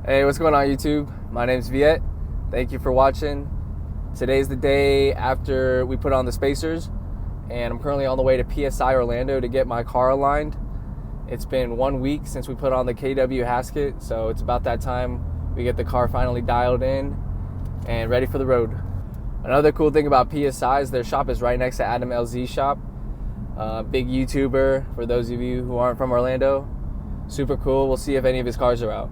Hey, what's going on YouTube? My name's Viet. Thank you for watching. Today's the day after we put on the spacers, and I'm currently on the way to PSI Orlando to get my car aligned. It's been 1 week since we put on the KW hasket, so it's about that time we get the car finally dialed in and ready for the road. Another cool thing about PSI is their shop is right next to Adam LZ's shop. Big YouTuber, for those of you who aren't from Orlando. Super cool. We'll see if any of his cars are out.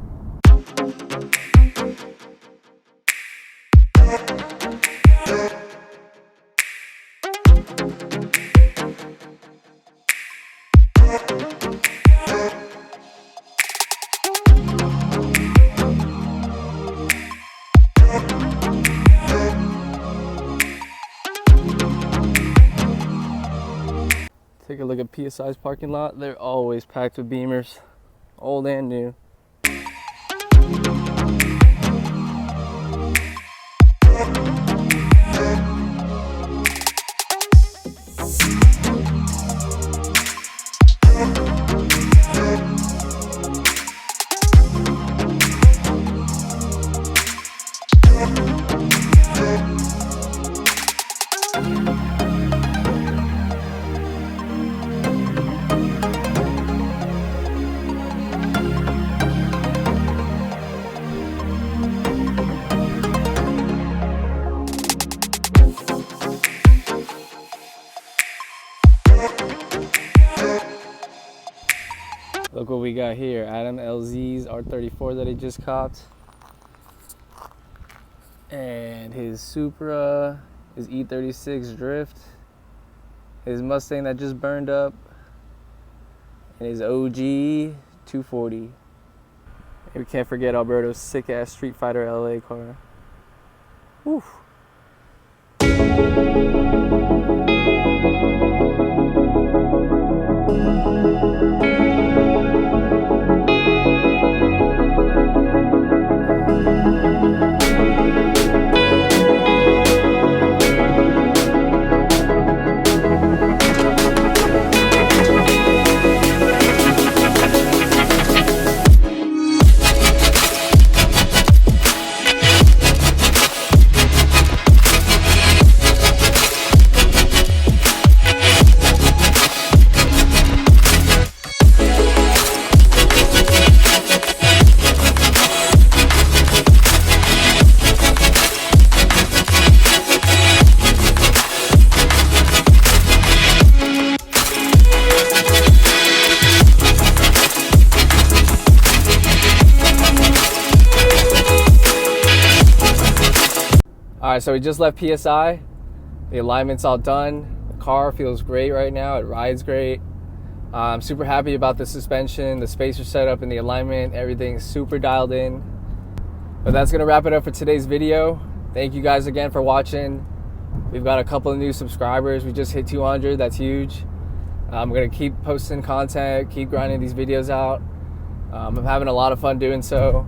Take a look at PSI's parking lot. They're always packed with Beamers, old and new. Look what we got here, Adam LZ's R34 that he just copped. And his Supra, his E36 Drift, his Mustang that just burned up, and his OG 240. And we can't forget Alberto's sick-ass Street Fighter LA car. Woo. Alright, so we just left PSI. The alignment's all done. The car feels great right now. It rides great. I'm super happy about the suspension, the spacer setup, and the alignment. Everything's super dialed in. But that's going to wrap it up for today's video. Thank you guys again for watching. We've got a couple of new subscribers. We just hit 200. That's huge. I'm going to keep posting content, keep grinding these videos out. I'm having a lot of fun doing so.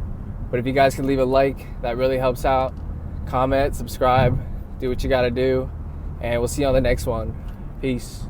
But if you guys could leave a like, that really helps out. Comment, subscribe, do what you gotta do, and we'll see you on the next one. Peace.